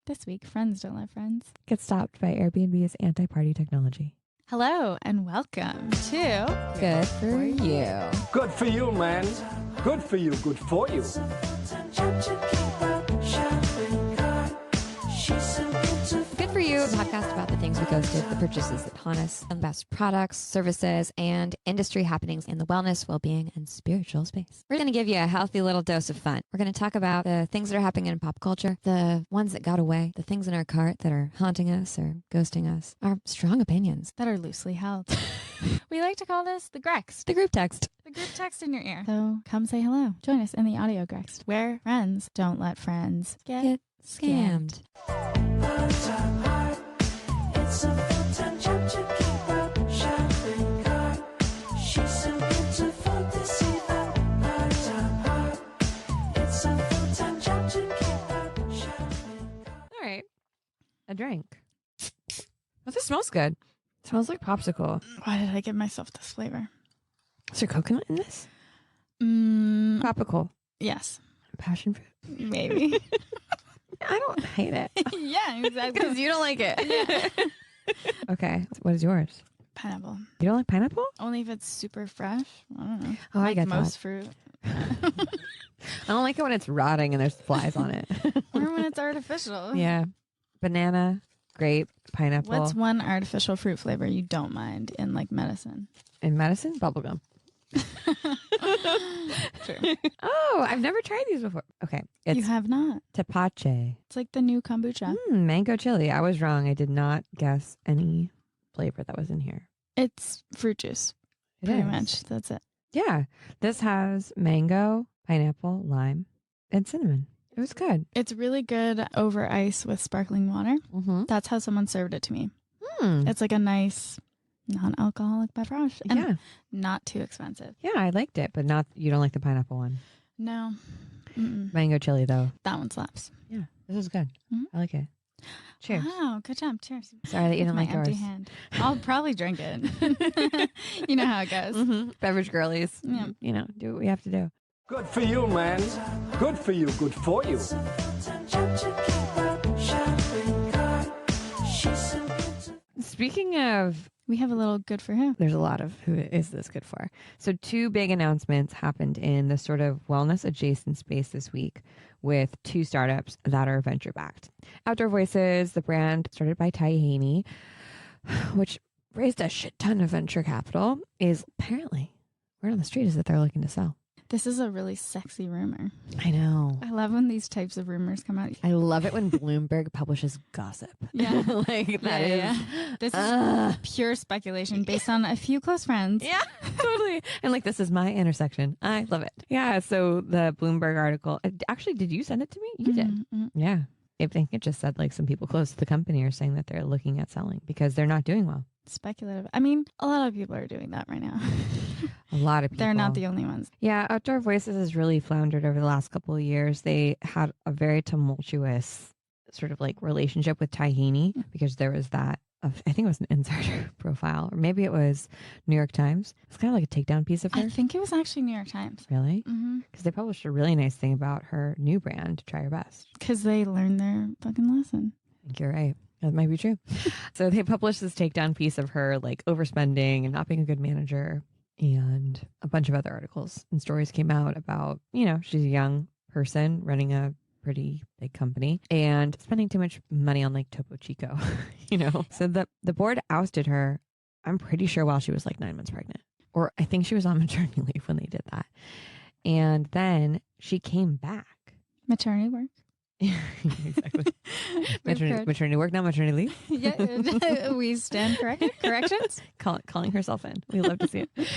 This week, friends don't let friends get stopped by Airbnb's anti-party technology. Hello and welcome to Good for You. Good for you, man. Good for you. Good for you. Good for You, a podcast about the things we ghosted, the purchases that haunt us, and the best products, services, and industry happenings in the wellness, well-being, and spiritual space. We're going to give you a healthy little dose of fun. We're going to talk about the things that are happening in pop culture, the ones that got away, the things in our cart that are haunting us or ghosting us, our strong opinions. that are loosely held. We like to call this the Grext, The group text. the group text in your ear. So come say hello. Join us in the audio Grext, where friends don't let friends Get scammed. All right. A drink. Oh, this smells good. It smells like popsicle. Why did I give myself this flavor? Is there coconut in this? Tropical. Yes, Passion fruit. maybe. I don't hate it. Yeah, exactly. Because you don't like it. Okay. What is yours? Pineapple. You don't like pineapple? Only if it's super fresh. I don't know. Oh, I Like get most that. fruit. I don't like it when it's rotting and there's flies on it. Or when it's artificial. Yeah. Banana, grape, pineapple. What's one artificial fruit flavor you don't mind in like medicine? in medicine? Bubblegum. True. Oh, I've never tried these before. Okay. It's You have not. tepache. It's like the new kombucha. Mango chili. I was wrong. I did not guess any flavor that was in here. It's fruit juice. It Pretty is. much. That's it. Yeah. This has mango, pineapple, lime, and cinnamon. It was good. It's really good over ice with sparkling water. Mm-hmm. That's how someone served it to me. It's like a nice non-alcoholic beverage and Yeah. not too expensive. Yeah, I liked it, but not, you don't like the pineapple one. No. Mm-mm. Mango chili, though. That one slaps. Yeah, this is good. Mhm. I like it. Cheers. Wow, good job. Cheers. Sorry that you With don't my like empty yours. hand. I'll probably drink it. You know how it goes. Beverage girlies. Yeah. You know, do what we have to do. Good for you, man. Good for you. Good for you. Speaking of, We have a little good for who. there's a lot of who is this good for. So two big announcements happened in the sort of wellness adjacent space this week with two startups that are venture backed. Outdoor Voices, the brand started by Ty Haney, which raised a shit ton of venture capital, is apparently word on the street is that they're looking to sell. This is a really sexy rumor. I know. I love when these types of rumors come out. I love it when Bloomberg publishes gossip. Yeah. Like that is. Yeah. This is pure speculation based on a few close friends. Yeah, totally. And like, this is my intersection. I love it. Yeah. So the Bloomberg article, actually, did you send it to me? You did. Mhm. Yeah. I think it just said like some people close to the company are saying that they're looking at selling because they're not doing well. Speculative. I mean, a lot of people are doing that right now. A lot of people. They're not the only ones. Yeah. Outdoor Voices has really floundered over the last couple of years. They had a very tumultuous sort of like relationship with Ty Haney because there was that of, I think it was an insider profile, or maybe it was New York Times. It's kind of like a takedown piece of her. I think it was actually New York Times. Really? Mm-hmm. Because they published a really nice thing about her new brand, Try Your Best. Because they learned their fucking lesson. I think you're right. That might be true. So they published this takedown piece of her like overspending and not being a good manager, and a bunch of other articles and stories came out about, you know, she's a young person running a pretty big company and spending too much money on like Topo Chico, you know. So the board ousted her, I'm pretty sure while she was like 9 months pregnant. Or I think she was on maternity leave when they did that. And then she came back. Maternity work. Exactly. Maternity work, not maternity leave. Yeah, we stand corrected. Corrections. Calling herself in. We love to see it.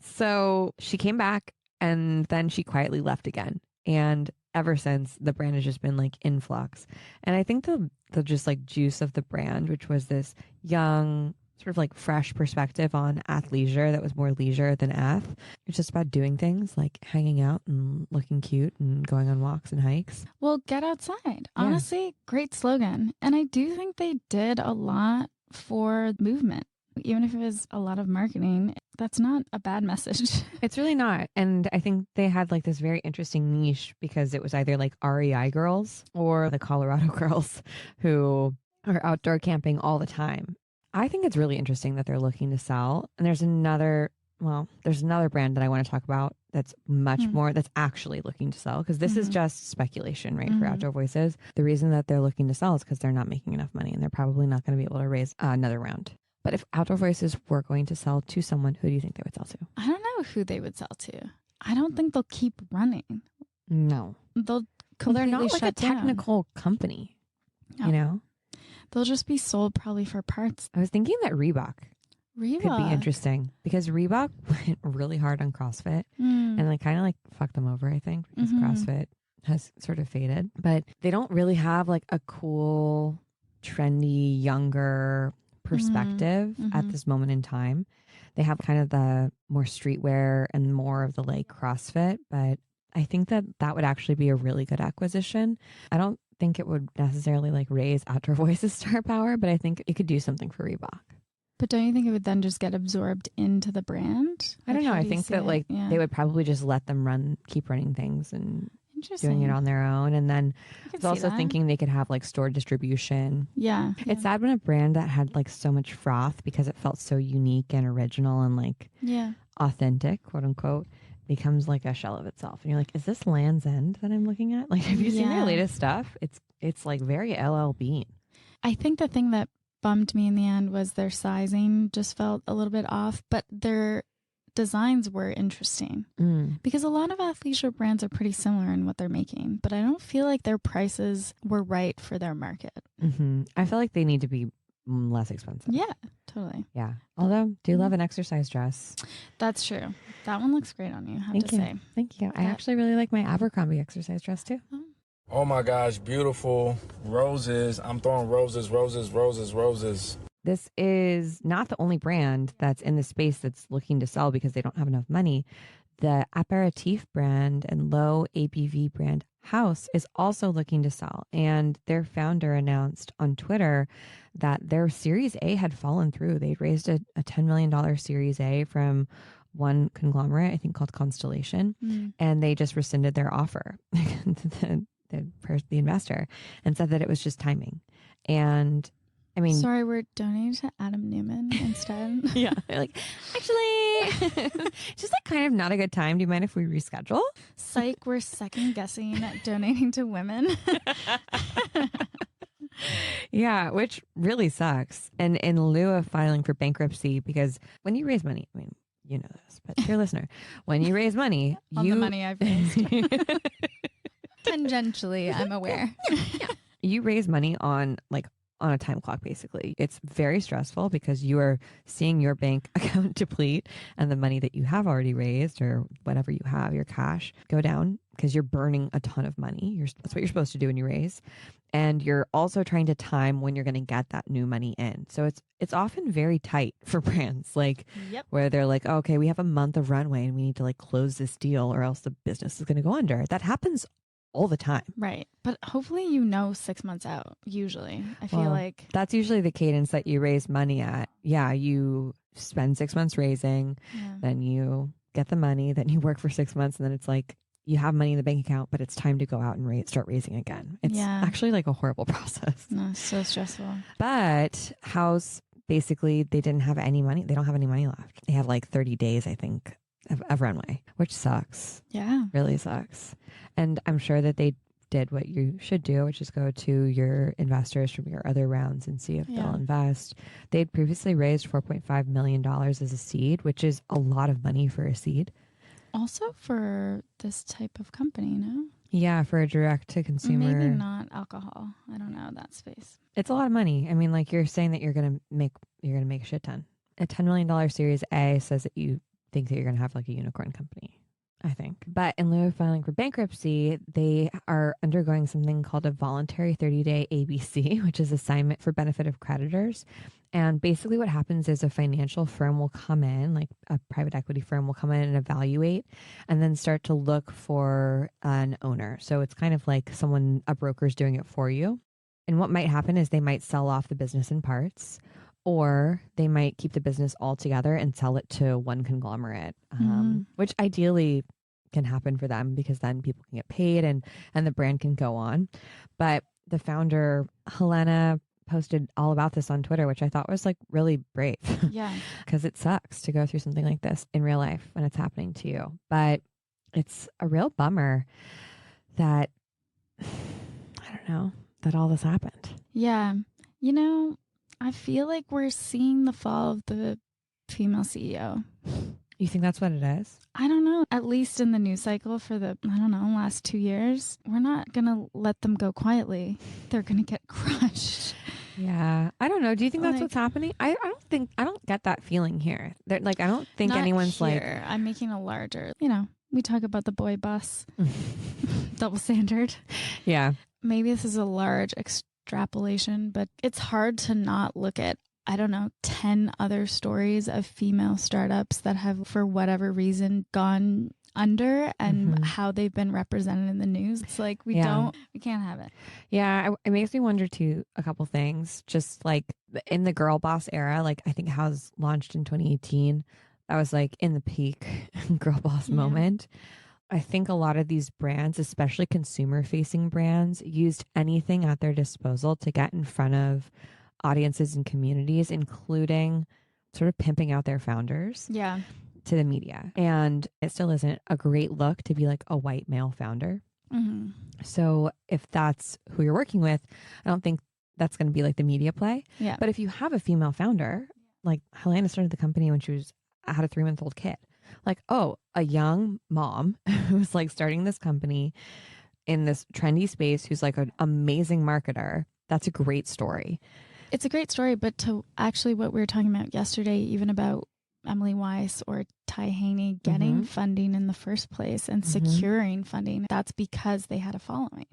So she came back and then she quietly left again. And ever since, the brand has just been like in flux. And I think the just like juice of the brand, which was this young, sort of like fresh perspective on athleisure that was more leisure than ath. It's just about doing things like hanging out and looking cute and going on walks and hikes. Well, get outside. Honestly, great slogan. And I do think they did a lot for movement. Even if it was a lot of marketing, that's not a bad message. It's really not. And I think they had like this very interesting niche because it was either like REI girls or the Colorado girls who are outdoor camping all the time. I think it's really interesting that they're looking to sell. And there's another brand that I want to talk about that's much more, that's actually looking to sell, because this is just speculation, right? For Outdoor Voices. The reason that they're looking to sell is because they're not making enough money and they're probably not going to be able to raise another round. But if Outdoor Voices were going to sell to someone, who do you think they would sell to? I don't know who they would sell to. I don't think they'll keep running. No. They'll Well, they're not like a shut down. technical company, No. you know? They'll just be sold probably for parts. I was thinking that Reebok could be interesting because Reebok went really hard on CrossFit and like kind of like fucked them over, I think, because CrossFit has sort of faded. But they don't really have like a cool, trendy, younger perspective at this moment in time. They have kind of the more streetwear and more of the like CrossFit, but I think that that would actually be a really good acquisition. I don't think it would necessarily like raise Outdoor Voices star power, but I think it could do something for Reebok. But don't you think it would then just get absorbed into the brand? I don't know. How I do you think see that it? like Yeah. they would probably just let them keep running things and Interesting. doing it on their own. And then I I can was see also that. thinking they could have like store distribution. Yeah. It's sad when a brand that had like so much froth because it felt so unique and original and like Yeah. authentic, quote unquote, becomes like a shell of itself. And you're like, is this Land's End that I'm looking at? Like, have you seen their Yeah. latest stuff? It's like very LL Bean. I think the thing that bummed me in the end was their sizing just felt a little bit off, but their designs were interesting because a lot of athleisure brands are pretty similar in what they're making, but I don't feel like their prices were right for their market. I feel like they need to be less expensive. Yeah, totally. Yeah. Although, do love an exercise dress. That's true. That one looks great on you, I have Thank to you. say. Thank you. I actually really like my Abercrombie exercise dress too. Oh my gosh, beautiful roses. I'm throwing roses, roses, roses, roses. This is not the only brand that's in the space that's looking to sell because they don't have enough money. The aperitif brand and low ABV brand Haus is also looking to sell. And their founder announced on Twitter that their Series A had fallen through. They'd raised a $10 million Series A from one conglomerate, I think called Constellation, and they just rescinded their offer, the investor, and said that it was just timing. And I mean, Sorry, we're donating to Adam Newman instead. yeah, like actually, just like kind of not a good time. Do you mind if we reschedule? Psych, we're second guessing donating to women. Yeah, which really sucks. And in lieu of filing for bankruptcy, because when you raise money, I mean, you know this, but dear listener, when you raise money, On the money I've raised. Tangentially, I'm aware. You raise money on a time clock, basically. It's very stressful because you are seeing your bank account deplete and the money that you have already raised or whatever you have, your cash, go down because you're burning a ton of money. That's what you're supposed to do when you raise. And you're also trying to time when you're going to get that new money in. So it's often very tight for brands, like where they're like, oh, okay, we have a month of runway and we need to like close this deal or else the business is going to go under. That happens all the time. Right. But hopefully 6 months out, usually. I feel like that's usually the cadence that you raise money at. Yeah, you spend 6 months raising, then you get the money, then you work for 6 months, and then it's like you have money in the bank account, but it's time to go out and start raising again. It's actually like a horrible process. No, it's so stressful. But Haus, basically, they didn't have any money. They don't have any money left. They have like 30 days, I think, of runway, which sucks. Yeah. Really sucks. And I'm sure that they did what you should do, which is go to your investors from your other rounds and see if they'll invest. They'd previously raised $4.5 million as a seed, which is a lot of money for a seed. Also for this type of company, no? Yeah, for a direct to consumer. Maybe not alcohol. I don't know that space. It's a lot of money. I mean, like you're saying that you're gonna make a shit ton. A $10 million Series A says that you think that you're gonna have like a unicorn company, I think. But in lieu of filing for bankruptcy, they are undergoing something called a voluntary 30-day ABC, which is assignment for benefit of creditors. And basically what happens is a financial firm will come in, like a private equity firm will come in and evaluate and then start to look for an owner. So it's kind of like a broker's doing it for you. And what might happen is they might sell off the business in parts, or they might keep the business all together and sell it to one conglomerate, which ideally can happen for them because then people can get paid and the brand can go on. But the founder, Helena, posted all about this on Twitter, which I thought was like really brave. Yeah. Because it sucks to go through something like this in real life when it's happening to you. But it's a real bummer that, I don't know, that all this happened. Yeah. You know, I feel like we're seeing the fall of the female CEO. You think that's what it is? I don't know. At least in the news cycle for the, last 2 years, we're not going to let them go quietly. They're going to get crushed. Yeah. I don't know. Do you think that's what's happening? I don't get that feeling here. I don't think anyone's here. I'm making a larger, we talk about the boy bus, double standard. Yeah. Maybe this is a large extrapolation, but it's hard to not look at 10 other stories of female startups that have, for whatever reason, gone under and how they've been represented in the news. It's like we can't have it. Yeah, it makes me wonder too a couple things. Just like in the girl boss era, like I think Haus launched in 2018. That was like in the peak girl boss moment. I think a lot of these brands, especially consumer facing brands, used anything at their disposal to get in front of audiences and communities, including sort of pimping out their founders to the media. And it still isn't a great look to be like a white male founder. So if that's who you're working with, I don't think that's going to be like the media play. Yeah. But if you have a female founder, like Helena started the company when she had a 3-month-old kid. Like, oh, a young mom who's like starting this company in this trendy space, who's like an amazing marketer. That's a great story. It's a great story, but to actually what we were talking about yesterday, even about Emily Weiss or Ty Haney getting funding in the first place and securing funding, that's because they had a following.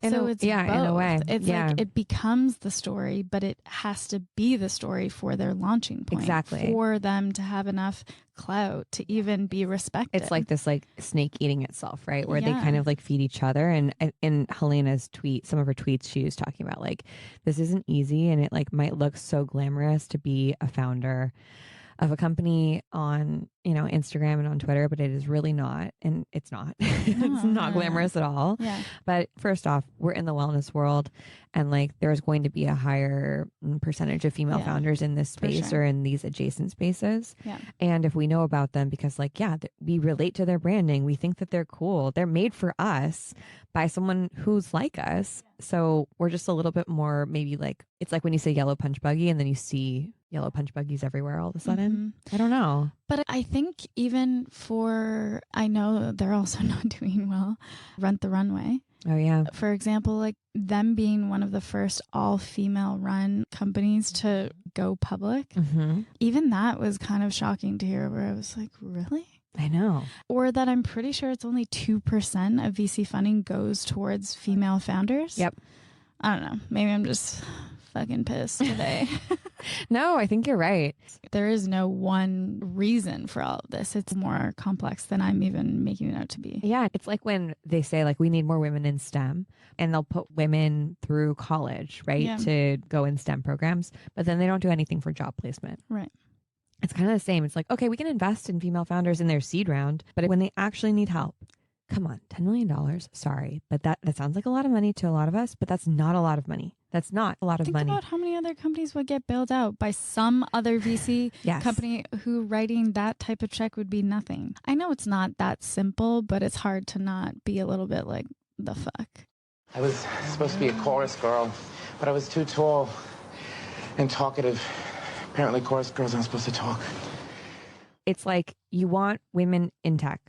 So it's both. In a way. It's like it becomes the story, but it has to be the story for their launching point. Exactly. For them to have enough clout to even be respected. It's like this like snake eating itself, right? Where they kind of like feed each other. And in Helena's tweet, some of her tweets, she was talking about like, this isn't easy and it like might look so glamorous to be a founder of a company on, Instagram and on Twitter, but it is really not. And it's not. It's not glamorous at all. Yeah. But first off, we're in the wellness world and like there's going to be a higher percentage of female founders in this space or in these adjacent spaces. Yeah. And if we know about them because like, we relate to their branding, we think that they're cool. They're made for us by someone who's like us. So we're just a little bit more maybe like, it's like when you say yellow punch buggy and then you see yellow punch buggies everywhere all of a sudden. I don't know. But I think even I know they're also not doing well, Rent the Runway. Oh, yeah. For example, like them being one of the first all-female run companies to go public. Even that was kind of shocking to hear, where I was like, really? I know. Or that I'm pretty sure it's only 2% of VC funding goes towards female founders. Yep. I don't know. Maybe I'm just fucking pissed today. No, I think you're right. There is no one reason for all of this. It's more complex than I'm even making it out to be. Yeah. It's like when they say like we need more women in STEM and they'll put women through college, right, to go in STEM programs, but then they don't do anything for job placement. Right. It's kind of the same. It's like, okay, we can invest in female founders in their seed round, but when they actually need help, come on, $10 million. Sorry, but that sounds like a lot of money to a lot of us, but that's not a lot of money. That's not a lot of money. Think about how many other companies would get bailed out by some other VC company who writing that type of check would be nothing. I know it's not that simple, but it's hard to not be a little bit like, the fuck. I was supposed to be a chorus girl, but I was too tall and talkative. Apparently chorus girls aren't supposed to talk. It's like you want women in tech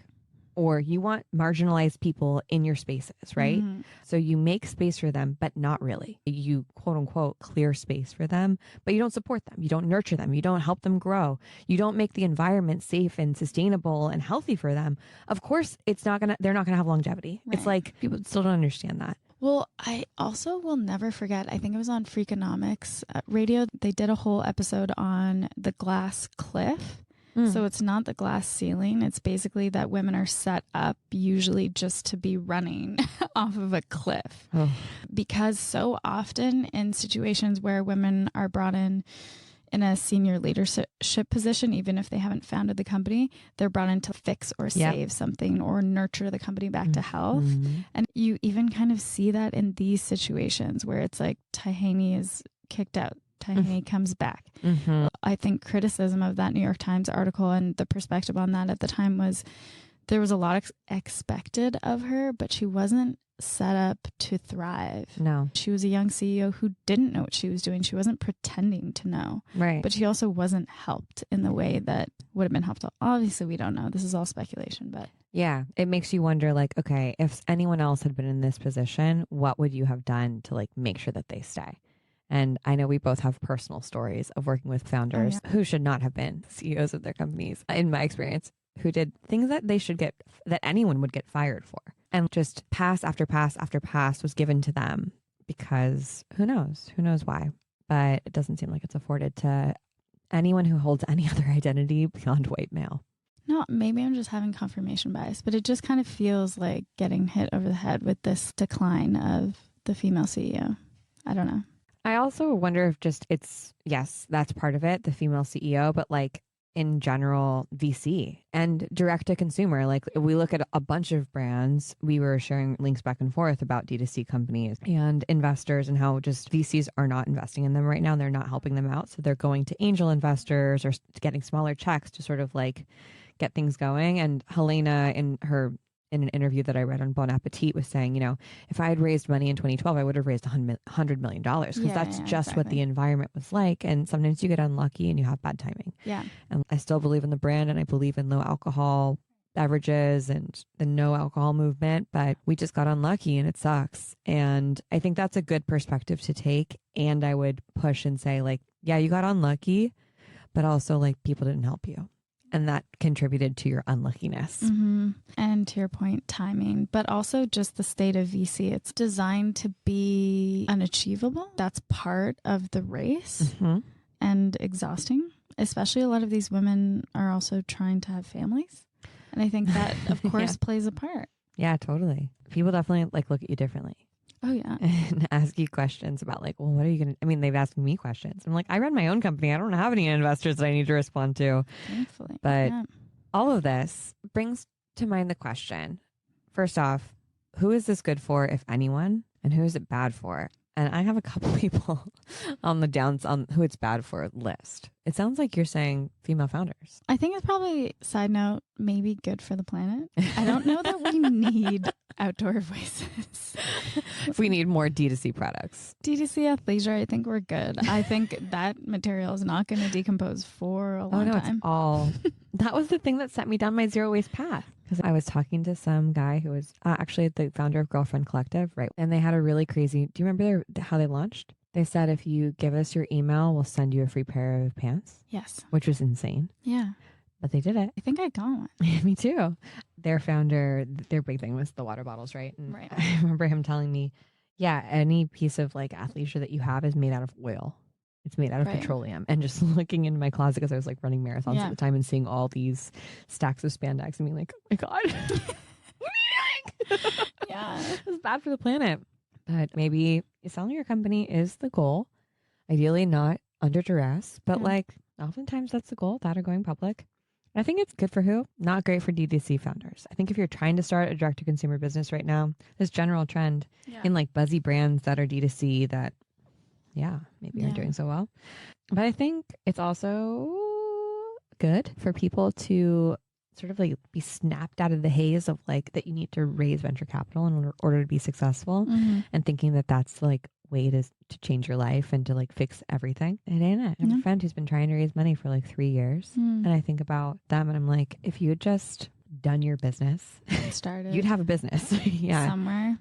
or you want marginalized people in your spaces, right? So you make space for them, but not really. You quote unquote clear space for them, but you don't support them. You don't nurture them. You don't help them grow. You don't make the environment safe and sustainable and healthy for them. Of course, they're not going to have longevity. Right. It's like people still don't understand that. Well, I also will never forget, I think it was on Freakonomics radio. They did a whole episode on the glass cliff. So it's not the glass ceiling. It's basically that women are set up usually just to be running off of a cliff. Because so often in situations where women are brought in in a senior leadership position, even if they haven't founded the company, they're brought in to fix or save something or nurture the company back to health. And you even kind of see that in these situations where it's like Tahani is kicked out. Tahani comes back. I think criticism of that New York Times article and the perspective on that at the time was there was a lot expected of her, but she wasn't set up to thrive. No. She was a young CEO who didn't know what she was doing. She wasn't pretending to know. Right. But she also wasn't helped in the way that would have been helpful. Obviously, we don't know. This is all speculation, but yeah, it makes you wonder, like, okay, if anyone else had been in this position, what would you have done to like make sure that they stay? And I know we both have personal stories of working with founders who should not have been CEOs of their companies, in my experience, who did things that they should get, that anyone would get fired for. And just pass after pass after pass was given to them because who knows why. But it doesn't seem like it's afforded to anyone who holds any other identity beyond white male. no, maybe I'm just having confirmation bias, but it just kind of feels like getting hit over the head with this decline of the female CEO. I don't know. I also wonder if just yes, that's part of it, the female CEO, but like in general, VC and direct to consumer. Like we look at a bunch of brands, we were sharing links back and forth about D2C companies and investors and how just VCs are not investing in them right now. They're not helping them out. So they're going to angel investors or getting smaller checks to sort of like get things going. And Helena in an interview that I read on Bon Appetit was saying, you know, if I had raised money in 2012, I would have raised $100 million because that's just what the environment was like. And sometimes you get unlucky and you have bad timing. Yeah. And I still believe in the brand and I believe in low alcohol beverages and the no alcohol movement, but we just got unlucky and it sucks. And I think that's a good perspective to take. And I would push and say like, yeah, you got unlucky, but also like people didn't help you. And that contributed to your unluckiness. And to your point, timing, but also just the state of VC. It's designed to be unachievable. That's part of the race and exhausting. Especially a lot of these women are also trying to have families. And I think that, of course, plays a part. Yeah, totally. People definitely like look at you differently. Oh, yeah. And ask you questions about like, well, what are you going to, I mean, they've asked me questions. I'm like, I run my own company. I don't have any investors that I need to respond to. Thankfully. But all of this brings to mind the question, first off, who is this good for, if anyone, and who is it bad for? And I have a couple people on the downs on who it's bad for list. It sounds like you're saying female founders. I think it's probably, side note, maybe good for the planet. I don't know that we need outdoor voices. We need more D2C products. D2C athleisure, I think we're good. I think that material is not going to decompose for a long time. It's all. That was the thing that set me down my zero waste path. Because I was talking to some guy who was actually the founder of Girlfriend Collective, right? And they had a really crazy, do you remember how they launched? They said, if you give us your email, we'll send you a free pair of pants. Yes. Which was insane. Yeah. But they did it. I think I got one. Me too. Their founder, their big thing was the water bottles, right? And right. I remember him telling me, yeah, any piece of like athleisure that you have is made out of oil. It's made out of petroleum. And just looking into my closet, because I was like running marathons at the time and seeing all these stacks of spandex and being like, oh my God, what are you doing? Yeah. It's bad for the planet. But maybe selling your company is the goal. Ideally not under duress, but like oftentimes that's the goal, that or going public. I think it's good for who? Not great for DTC founders. I think if you're trying to start a direct-to-consumer business right now, this general trend in like buzzy brands that are D2C that maybe aren't doing so well. But I think it's also good for people to sort of like be snapped out of the haze of like that you need to raise venture capital in order to be successful and thinking that that's like way to change your life and to like fix everything. It ain't it. I have a friend who's been trying to raise money for like 3 years and I think about them and I'm like, if you had just done your business, started, you'd have a business somewhere.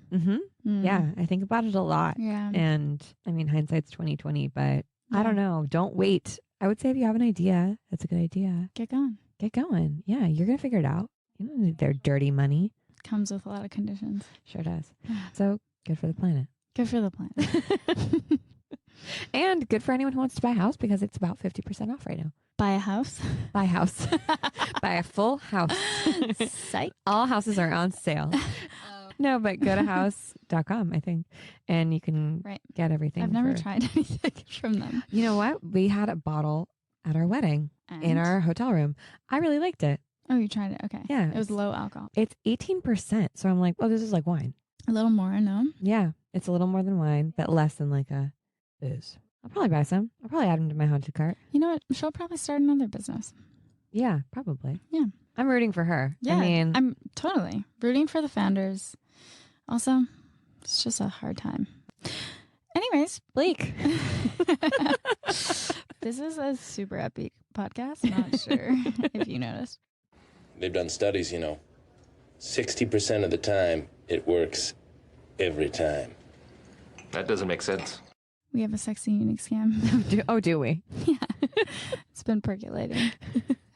Yeah, I think about it a lot. Yeah. And I mean, hindsight's 20/20, but I don't know. Don't wait. I would say if you have an idea, that's a good idea. Get going. Get going. Yeah, you're going to figure it out. You don't need their dirty money. Comes with a lot of conditions. Sure does. So good for the planet. Good for the planet. And good for anyone who wants to buy a house because it's about 50% off right now. Buy a house. Buy a house. Buy a full house. Psych. All houses are on sale. No, but go to house.com, I think, and you can get everything. I've never tried anything from them. You know what? We had a bottle at our wedding in our hotel room. I really liked it. Oh, you tried it? Okay. Yeah. It was low alcohol. It's 18%. So I'm like, well, this is like wine. A little more, no? Yeah. It's a little more than wine, but less than like a booze. I'll probably buy some. I'll probably add them to my haunted cart. You know what? She'll probably start another business. Yeah, probably. Yeah. I'm rooting for her. Yeah. I mean, I'm totally rooting for the founders. Also, it's just a hard time. Anyways, Blake. This is a super upbeat podcast. Not sure if you noticed. They've done studies, 60% of the time, it works every time. That doesn't make sense. We have a sexy unique scam. Do we? Yeah. It's been percolating.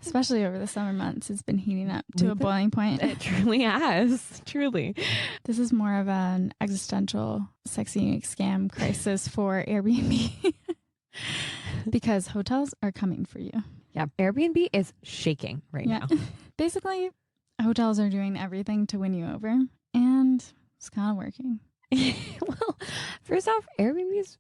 Especially over the summer months. It's been heating up to a boiling point. It truly has. Truly. This is more of an existential sexy unique scam crisis for Airbnb. Because hotels are coming for you. Yeah. Airbnb is shaking right now. Basically, hotels are doing everything to win you over. And it's kind of working. Well, first off, Airbnb is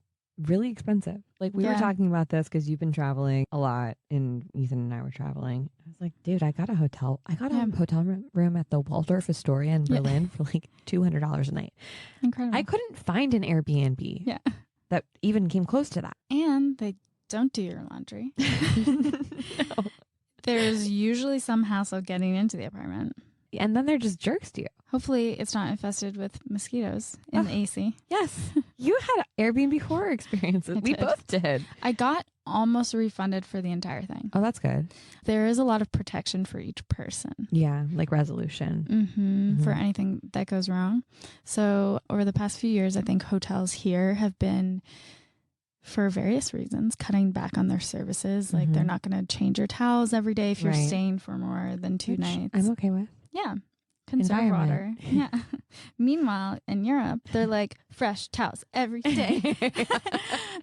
really expensive. Like we were talking about this because you've been traveling a lot and Ethan and I were traveling. I was like, dude, I got a hotel room at the Waldorf Astoria in Berlin for like $200 a night. Incredible. I couldn't find an Airbnb that even came close to that. And they don't do your laundry. No. There's usually some hassle getting into the apartment. And then they're just jerks to you. Hopefully it's not infested with mosquitoes in the AC. Yes. You had Airbnb horror experiences. We both did. I got almost refunded for the entire thing. Oh, that's good. There is a lot of protection for each person. Yeah, like resolution. For anything that goes wrong. So over the past few years, I think hotels here have been, for various reasons, cutting back on their services. Like they're not going to change your towels every day if you're staying for more than 2 nights. I'm okay with. Yeah. Conserve water. Yeah. Meanwhile, in Europe, they're like fresh towels every day.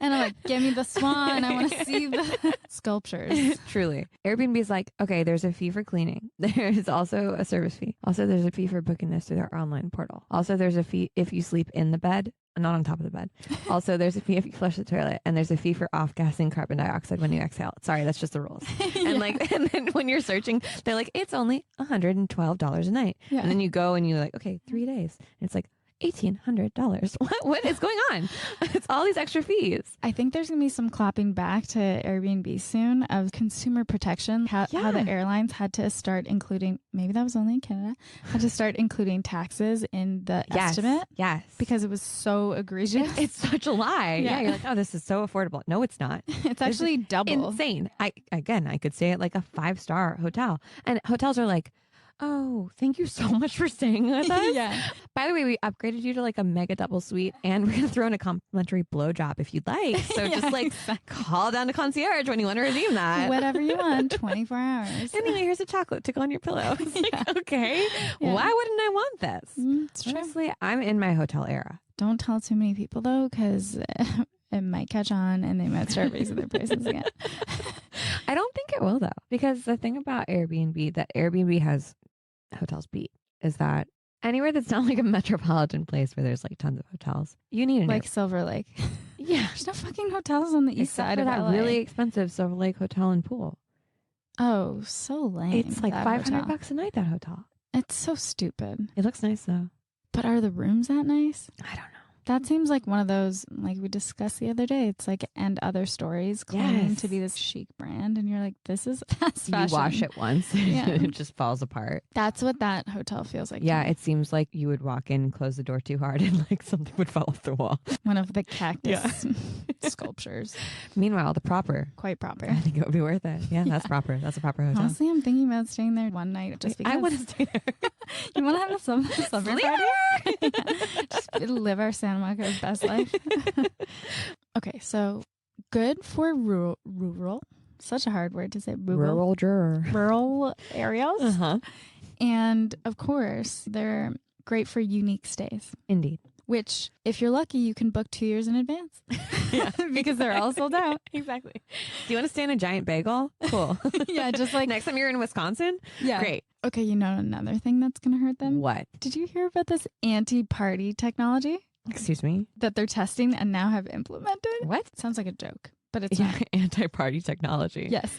And I'm like, give me the swan. I want to see the sculptures. Truly. Airbnb is like, okay, there's a fee for cleaning. There's also a service fee. Also, there's a fee for booking this through their online portal. Also, there's a fee if you sleep in the bed, not on top of the bed. Also, there's a fee if you flush the toilet, and there's a fee for off-gassing carbon dioxide when you exhale. Sorry, that's just the rules. And and then when you're searching, they're like, it's only $112 a night. Yeah. And then you go and you're like, okay, 3 days. And it's like $1,800. What is going on? It's all these extra fees. I think there's going to be some clapping back to Airbnb soon of consumer protection. How the airlines had to start including, maybe that was only in Canada, had to start including taxes in the estimate. Yes. Because it was so egregious. It's such a lie. Yeah. You're like, oh, this is so affordable. No, it's not. It's actually double. Insane. I could stay at like a 5-star hotel. And hotels are like, oh, thank you so much for staying with us. Yeah. By the way, we upgraded you to like a mega double suite, and we're going to throw in a complimentary blowjob if you'd like. So just like call down to concierge when you want to redeem that. Whatever you want, 24 hours. Anyway, here's a chocolate to go on your pillow. It's like, okay, why wouldn't I want this? It's true. Honestly, I'm in my hotel era. Don't tell too many people though, because it might catch on and they might start raising their prices again. I don't think it will though, because the thing about Airbnb that Airbnb has hotels beat is that anywhere that's not like a metropolitan place where there's like tons of hotels, you need like Silver Lake. Yeah, there's no fucking hotels on the east side of that LA. Really expensive Silver Lake hotel and pool. Oh, so lame. It's like $500 a night, that hotel. It's so stupid. It looks nice though. But are the rooms that nice? I don't know. That seems like one of those, like we discussed the other day. It's like And Other Stories claiming to be this chic brand. And you're like, this is fast fashion. You wash it once, it just falls apart. That's what that hotel feels like. Yeah, it seems like you would walk in, close the door too hard, and like something would fall off the wall. One of the cactus sculptures. Meanwhile, the proper. Quite proper. I think it would be worth it. Yeah, that's proper. That's a proper hotel. Honestly, I'm thinking about staying there one night just because. I want to stay there. You want to have a summer party? Just live our Santa Monica's best life. Okay, so good for rural. Such a hard word to say. Rural areas. And of course, they're great for unique stays. Indeed. which if you're lucky, you can book 2 years in advance because they're all sold out. Exactly. Do you want to stay in a giant bagel? Cool. Yeah, just like next time you're in Wisconsin? Yeah. Great. Okay, you know another thing that's going to hurt them? What? Did you hear about this anti-party technology Excuse me? that they're testing and now have implemented? What? Sounds like a joke, but it's not. Anti-party technology. Yes.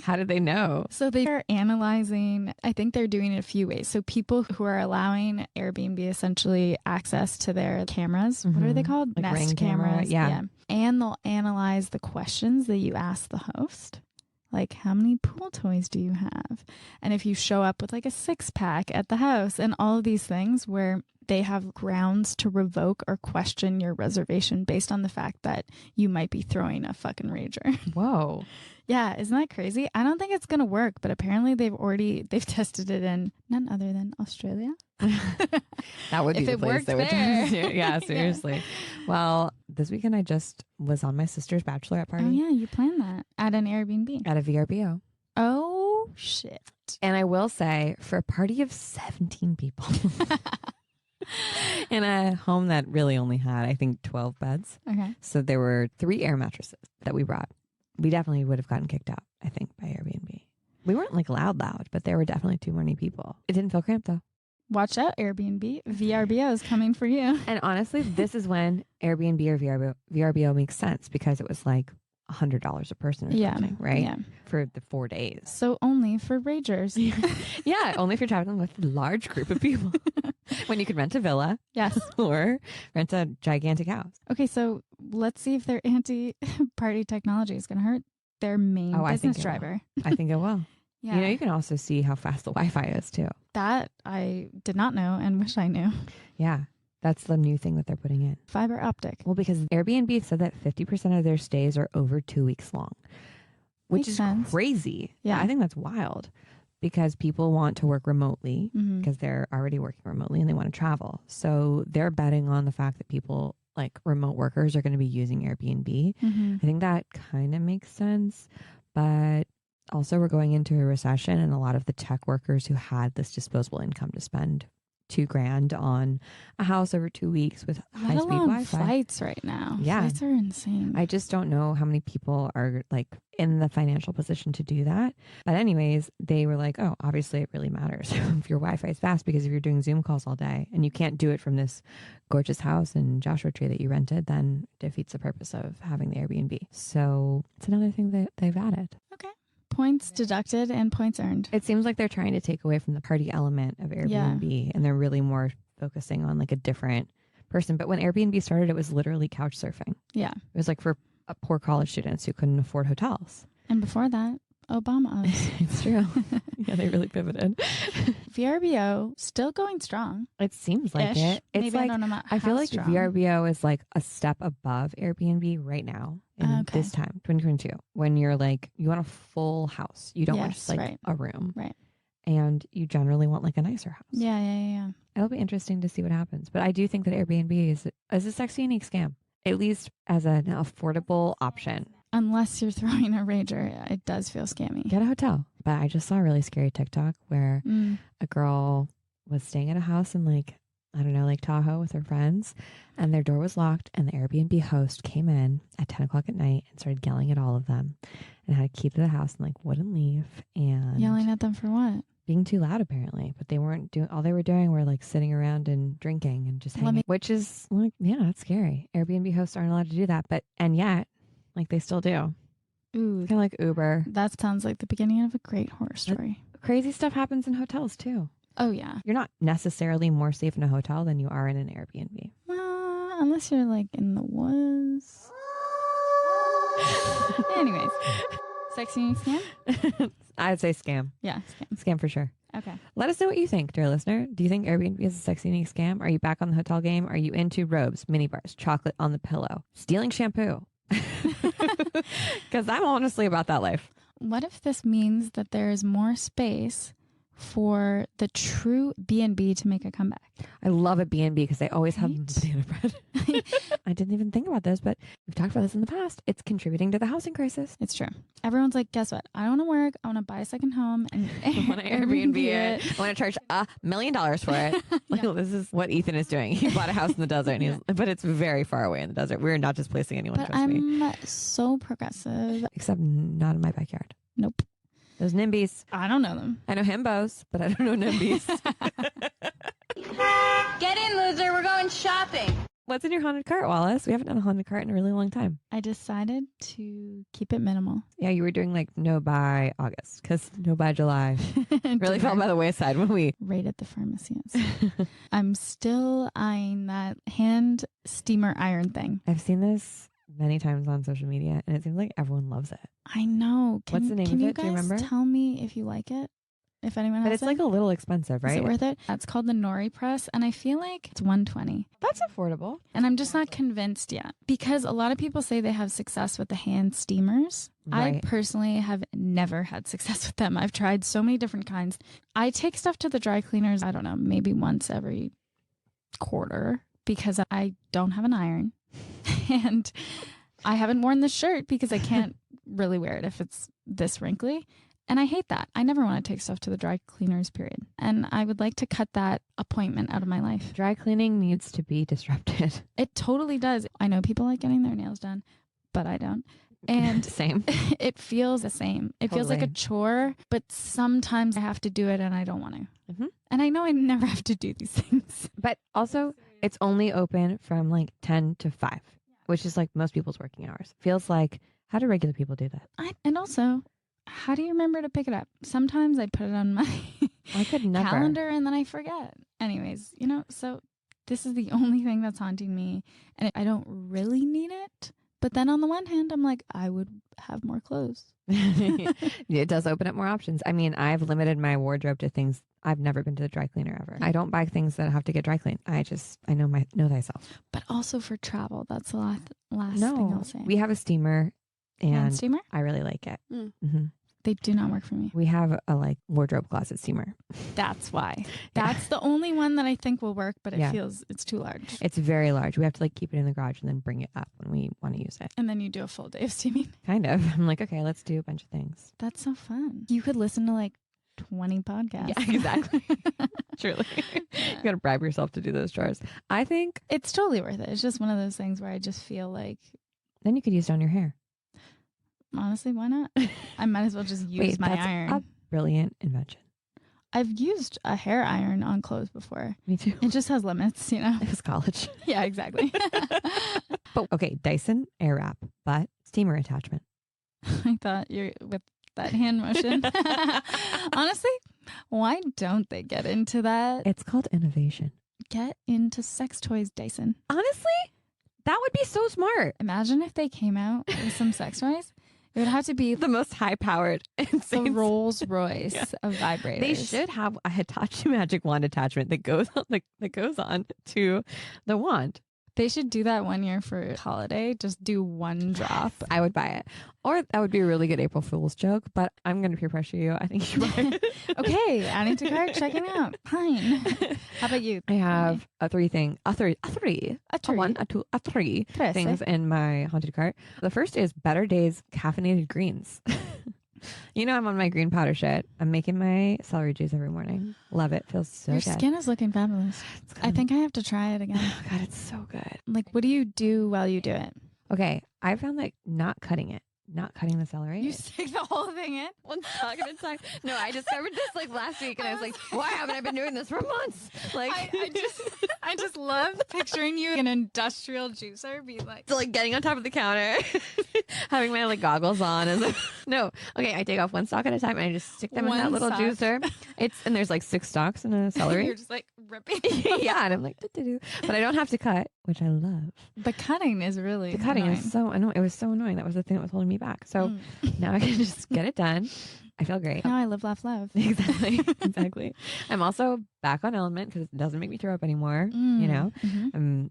How did they know? So they are analyzing, I think they're doing it a few ways. So people who are allowing Airbnb essentially access to their cameras, what are they called? Like Nest Ring camera, cameras. yeah. And they'll analyze the questions that you ask the host. Like, how many pool toys do you have? And if you show up with like a 6-pack at the house and all of these things where they have grounds to revoke or question your reservation based on the fact that you might be throwing a fucking rager. Whoa. Yeah, isn't that crazy? I don't think it's going to work, but apparently they've tested it in none other than Australia. That would be If the it place worked they would there. test it. Yeah, seriously. Well, this weekend I just was on my sister's bachelorette party Oh yeah, you planned that at an Airbnb. at a VRBO. Oh shit. And I will say, for a party of 17 people in a home that really only had, I think, 12 beds. Okay. So there were 3 air mattresses that we brought. We definitely would have gotten kicked out, I think, by Airbnb. We weren't like loud, but there were definitely too many people. It didn't feel cramped though. Watch out, Airbnb. VRBO is coming for you. And honestly, this is when Airbnb or VRBO makes sense, because it was like $100 a person or something, right? Yeah. For the 4 days. So only for ragers. Yeah, only if you're traveling with a large group of people. When you could rent a villa Yes. or rent a gigantic house. Okay, so let's see if their anti-party technology is going to hurt their main I think business it driver. I think it will. Yeah. You know, you can also see how fast the Wi-Fi is too. That I did not know and wish I knew. Yeah, that's the new thing that they're putting in. Fiber optic. Well, because Airbnb said that 50% of their stays are over 2 weeks long, which Makes is sense. crazy. Yeah. I think that's wild, because people want to work remotely Mhm. because they're already working remotely and they want to travel. So they're betting on the fact that people, like remote workers, are going to be using Airbnb. Mhm. I think that kind of makes sense. But also, we're going into a recession, and a lot of the tech workers who had this disposable income to spend $2,000 on a house over 2 weeks with Let high-speed alone Wi-Fi. flights right now. Yeah. Flights are insane. I just don't know how many people are like in the financial position to do that. But anyways, they were like, oh, obviously it really matters if your Wi-Fi is fast, because if you're doing Zoom calls all day and you can't do it from this gorgeous house in Joshua Tree that you rented, then it defeats the purpose of having the Airbnb. So it's another thing that they've added. Okay. Points deducted and points earned. It seems like they're trying to take away from the party element of Airbnb, and they're really more focusing on like a different person. But when Airbnb started, it was literally couch surfing. Yeah. It was like for poor college students who couldn't afford hotels. And before that, Obama. It's true. Yeah, they really pivoted. VRBO still going strong. It seems like Ish. it. It's Maybe like, I don't know about I feel how like strong. VRBO is like a step above Airbnb right now in Okay. this time, 2022, when you're like, you want a full house. You don't want Yes, just like right. a room. Right. And you generally want like a nicer house. Yeah. It'll be interesting to see what happens. But I do think that Airbnb is a sexy, unique scam, at least as an affordable option. Unless you're throwing a rager, it does feel scammy. Get a hotel. But I just saw a really scary TikTok where a girl was staying at a house in like, I don't know, like Tahoe with her friends, and their door was locked, and the Airbnb host came in at 10 o'clock at night and started yelling at all of them and had a key to the house and like wouldn't leave, and Yelling at them for what? being too loud apparently. But they weren't doing, all they were doing were like sitting around and drinking and just hanging, which is like, yeah, that's scary. Airbnb hosts aren't allowed to do that, and yet like they still do. Ooh, Kind of like Uber. that sounds like the beginning of a great horror story. Crazy stuff happens in hotels too. Oh, yeah. You're not necessarily more safe in a hotel than you are in an Airbnb. Unless you're like in the woods. Anyways. Sexy unique scam? I'd say scam. Yeah, scam. Scam for sure. Okay. Let us know what you think, dear listener. Do you think Airbnb is a sexy unique scam? Are you back on the hotel game? Are you into robes, minibars, chocolate on the pillow, stealing shampoo? Because I'm honestly about that life. What if this means that there is more space for the true B&B to make a comeback. I love a B&B because they always have Right? banana bread. I didn't even think about this, but we've talked about this in the past. It's contributing to the housing crisis. It's true. Everyone's like, guess what? I want to work. I want to buy a second home and I want to Airbnb it. I want to charge $1 million for it. Like, Yeah. this is what Ethan is doing. He bought a house in the desert, and but it's very far away in the desert. We're not displacing anyone, But trust me. I'm so progressive. Except not in my backyard. Nope. Those NIMBYs. I don't know them. I know himbos, but I don't know NIMBYs. Get in, loser. We're going shopping. What's in your haunted cart, Wallace? We haven't done a haunted cart in a really long time. I decided to keep it minimal. Yeah, you were doing like no by August because no by July really fell by the wayside when we right at the pharmacy. I'm still eyeing that hand steamer iron thing. I've seen this many times on social media, and it seems like everyone loves it. I know. What's the name can of you it? Do guys you remember? tell me if you like it? If anyone has But it's it? like a little expensive, right? Is it worth it? It's called the Nori Press, and I feel like it's $120. That's affordable. And I'm just not convinced yet because a lot of people say they have success with the hand steamers. I Right. personally have never had success with them. I've tried so many different kinds. I take stuff to the dry cleaners, I don't know, maybe once every quarter because I don't have an iron. And I haven't worn this shirt because I can't really wear it if it's this wrinkly. And I hate that. I never want to take stuff to the dry cleaners, period. And I would like to cut that appointment out of my life. Dry cleaning needs to be disrupted. It totally does. I know people like getting their nails done, but I don't. And Same. it feels the same. It feels like a Totally. chore, but sometimes I have to do it and I don't want to. Mhm. And I know I never have to do these things. But also, it's only open from like 10 to 5, which is like most people's working hours. Feels like, how do regular people do that? And also, how do you remember to pick it up? Sometimes I put it on my I could never. calendar and then I forget. Anyways, so this is the only thing that's haunting me. And I don't really need it. But then on the one hand, I'm like, I would have more clothes. It does open up more options. I mean, I've limited my wardrobe to things. I've never been to the dry cleaner ever. I don't buy things that have to get dry cleaned. I know thyself. But also for travel, that's the last thing I'll say. We have a steamer, Hand and steamer? I really like it. Mm. Hmm. They do not work for me. We have a like wardrobe closet steamer. That's why. That's the only one that I think will work, but it Yeah. feels it's too large. It's very large. We have to like keep it in the garage and then bring it up when we want to use it. And then you do a full day of steaming. Kind of. I'm like, okay, let's do a bunch of things. That's so fun. You could listen to like 20 podcasts. Yeah, exactly. Truly. You got to bribe yourself to do those chores. I think It's totally worth it. It's just one of those things where I just feel like, then you could use it on your hair. honestly, why not? I might as well just use Wait, my that's iron. a brilliant invention. I've used a hair iron on clothes before. Me too. It just has limits, you know? It was college. Yeah, exactly. But okay, Dyson Airwrap, but steamer attachment. I thought you're with that hand motion. Honestly, why don't they get into that? It's called innovation. Get into sex toys, Dyson. Honestly, that would be so smart. Imagine if they came out with some sex toys. It would have to be The most high-powered, the insane. Rolls Royce of vibrators. They should have a Hitachi Magic Wand attachment that goes on, that goes on to the wand. They should do that one year for holiday. Just do one drop. I would buy it. Or that would be a really good April Fool's joke, but I'm going to peer pressure you. I think you should buy it. Okay, adding to cart, checking out. Fine. How about you? I have three A tree. Tres, things in my haunted cart. The first is Better Days caffeinated greens. You know, I'm on my green powder shit. I'm making my celery juice every morning. Love it. Feels so Your good. skin is looking fabulous. I think I have to try it again. Oh God, it's so good. Like, what do you do while you do it? Okay, I found that not cutting the celery. You stick the whole thing in? One stalk at a time. No, I discovered this like last week, and I was like, why haven't I been doing this for months? Like, I just love picturing you an industrial juicer be like, so like getting on top of the counter, having my like goggles on, and no, okay, I take off one stalk at a time, and I just stick them in that One little stalk. juicer. And there's like 6 stalks in a celery. you're just like ripping. Yeah, and I'm like, doo-doo-doo. But I don't have to cut, which I love. The cutting is really The cutting annoying. is so annoying. It was so annoying. That was the thing that was holding me back. So now I can just get it done. I feel great. Now I live, laugh, love. Exactly. Exactly. I'm also back on Element because it doesn't make me throw up anymore. You know, Mhm.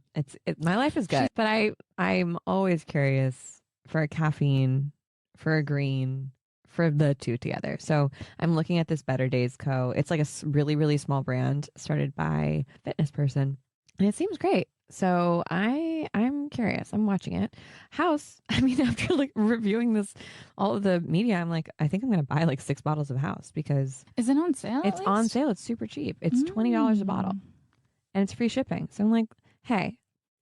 my life is good, but I'm always curious for a caffeine, for a green, for the two together. So I'm looking at this Better Days Co. It's like a really, really small brand started by a fitness person. And it seems great. So I'm curious. I'm watching it. House, I mean, after like reviewing this, all of the media, I'm like, I think I'm going to buy like 6 bottles of House because Is it on sale? it's on sale. It's super cheap. It's $20 a bottle and it's free shipping. So I'm like, hey,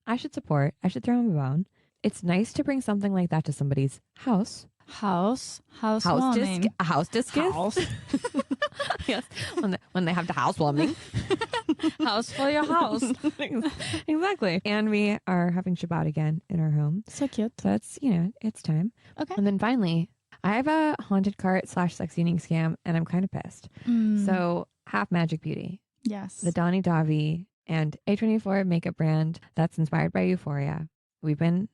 I should support. I should throw him a bone. It's nice to bring something like that to somebody's house. Housewarming. House discus. House. Yes, when they have the housewarming. House for your house. Exactly. And we are having Shabbat again in our home. So cute. So it's, it's time. Okay. And then finally, I have a haunted cart / sex eating scam, and I'm kind of pissed. So Half Magic Beauty, Yes. the Donnie Davi and A24 makeup brand that's inspired by Euphoria. We've been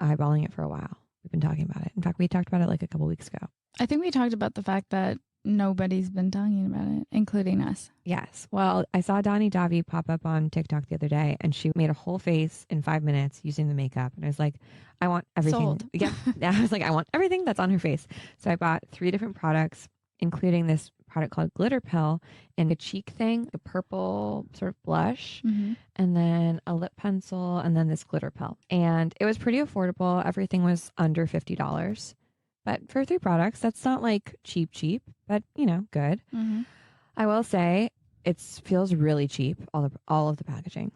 eyeballing it for a while. We've been talking about it. In fact, we talked about it like a couple weeks ago. I think we talked about the fact that nobody's been talking about it, including us. Yes. Well, I saw Donnie Davi pop up on TikTok the other day, and she made a whole face in 5 minutes using the makeup. And I was like, I want everything. Sold. Yeah. I was like, I want everything that's on her face. So I bought 3 different products, including this product called Glitter Pill and a cheek thing, a purple sort of blush, and then a lip pencil, and then this glitter pill. And it was pretty affordable. Everything was under $50. But for 3 products, that's not like cheap, but good. I will say it feels really cheap. All of the packaging.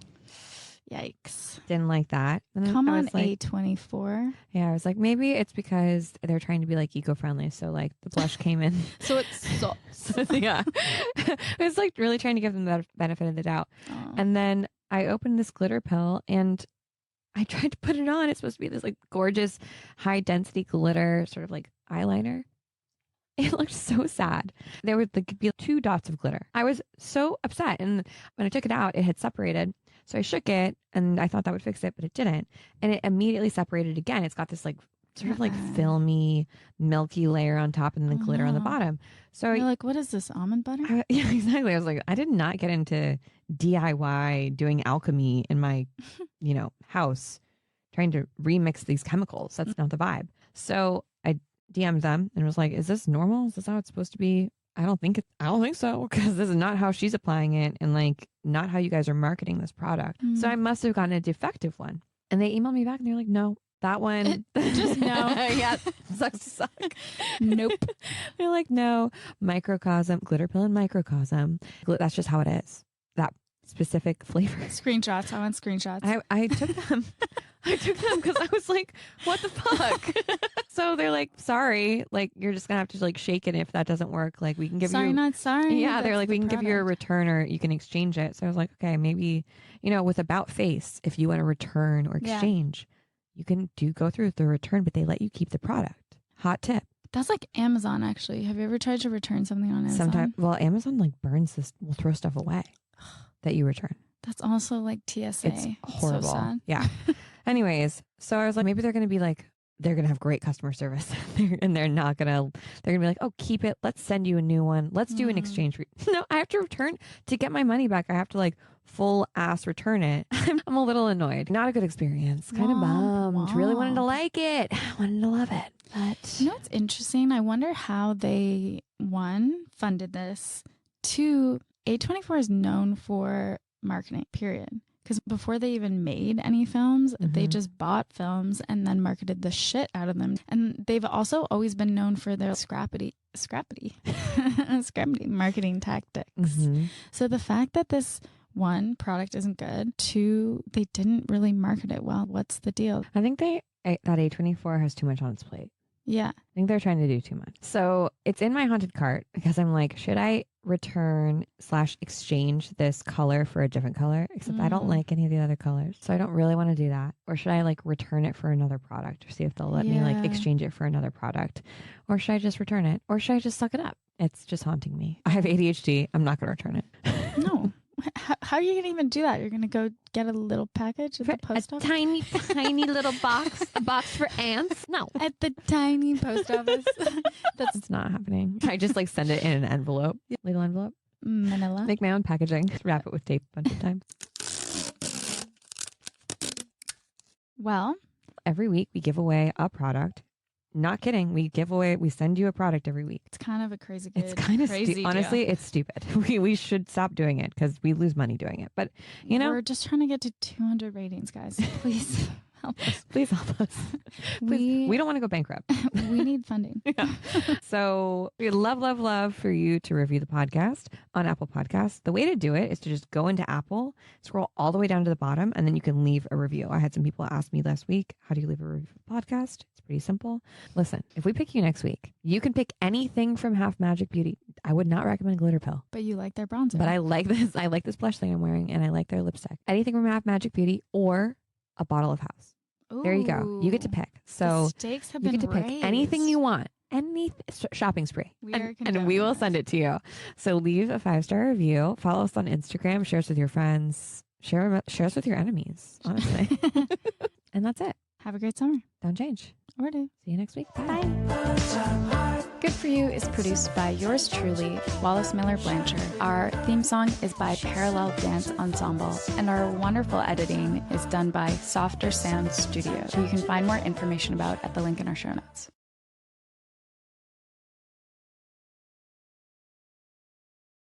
Yikes. Didn't like that. And then Come I on, was like, A24. Yeah, I was like, maybe it's because they're trying to be like eco-friendly. So like the blush came in. So it's Yeah. It was like really trying to give them the benefit of the doubt. And then I opened this glitter pill and I tried to put it on. It's supposed to be this like gorgeous high density glitter sort of like eyeliner. It looked so sad. There would be 2 dots of glitter. I was so upset. And when I took it out, it had separated. So I shook it and I thought that would fix it, but it didn't. And it immediately separated again. It's got this like sort of like filmy, milky layer on top and then glitter on the bottom. So you're like, what is this, almond butter? yeah, exactly. I was like, I did not get into DIY doing alchemy in my, house, trying to remix these chemicals. That's not the vibe. So I DM'd them and was like, is this normal? Is this how it's supposed to be? I don't think so, because this is not how she's applying it and like not how you guys are marketing this product. So I must have gotten a defective one. And they emailed me back and they're like, no, that one. Just no. Yeah. Suck. Nope. They're like, no, microcosm, glitter pill and microcosm. That's just how it is. That specific flavor. Screenshots. I want screenshots. I took them. I took them because I was like, what the fuck? So they're like, sorry, like you're just gonna have to like shake it if that doesn't work. Like we can give sorry, you not sorry. Yeah, they're That's like, we can give you a product. return or you can exchange it. So I was like, okay, maybe, with About Face, if you want to return or exchange, you can go through the return, but they let you keep the product. Hot tip. That's like Amazon, actually. Have you ever tried to return something on Amazon? Sometimes, well, Amazon like burns this, will throw stuff away that you return. That's also like TSA. It's horrible. So sad. Yeah. Anyways, so I was like, maybe they're going to be like, they're going to have great customer service and they're going to be like, oh, keep it. Let's send you a new one. Let's do an exchange. No, I have to return to get my money back. I have to like full ass return it. I'm a little annoyed. Not a good experience. Kind of bummed. Really wanted to like it. Wanted to love it. But you know what's interesting? I wonder how they, 1, funded this. 2, A24 is known for marketing, period. Because before they even made any films, they just bought films and then marketed the shit out of them. And they've also always been known for their scrappity marketing tactics. So the fact that this 1, product isn't good, 2, they didn't really market it well. What's the deal? I think that A24 has too much on its plate. Yeah. I think they're trying to do too much. So it's in my haunted cart because I'm like, should I return / exchange this color for a different color? Except I don't like any of the other colors. So I don't really want to do that. Or should I like return it for another product or see if they'll let me like exchange it for another product? Or should I just return it? Or should I just suck it up? It's just haunting me. I have ADHD. I'm not going to return it. No. How are you going to even do that? You're going to go get a little package at the post office? Tiny little box. A box for ants? No. At the tiny post office? It's not happening. I just like send it in an envelope. Legal envelope. Manila. Make my own packaging. Wrap it with tape a bunch of times. Well, every week we give away a product not kidding. We send you a product every week. It's kind of a crazy good, It's kind of crazy honestly, deal. it's stupid. We should stop doing it because we lose money doing it. But we're just trying to get to 200 ratings, guys. Please help us. Please help us. We don't want to go bankrupt. We need funding. So we'd love for you to review the podcast on Apple Podcasts. The way to do it is to just go into Apple, scroll all the way down to the bottom, and then you can leave a review. I had some people ask me last week, how do you leave a review for the podcast? It's pretty simple. Listen, if we pick you next week, you can pick anything from Half Magic Beauty. I would not recommend Glitter Pill. But you like their bronzer. But I like this. I like this blush thing I'm wearing, and I like their lipstick. Anything from Half Magic Beauty or a bottle of House. There you go. You get to pick. So the stakes have you been get to pick raised. anything you want. Any shopping spree. And we will send it to you. So leave a 5-star review. Follow us on Instagram. Share us with your friends. Share us with your enemies, honestly. And that's it. Have a great summer. Don't change. Or do. See you next week. Bye. Good For You is produced by yours truly, Wallace Miller Blanchard. Our theme song is by Parallel Dance Ensemble, and our wonderful editing is done by Softer Sound Studio, who you can find more information about at the link in our show notes.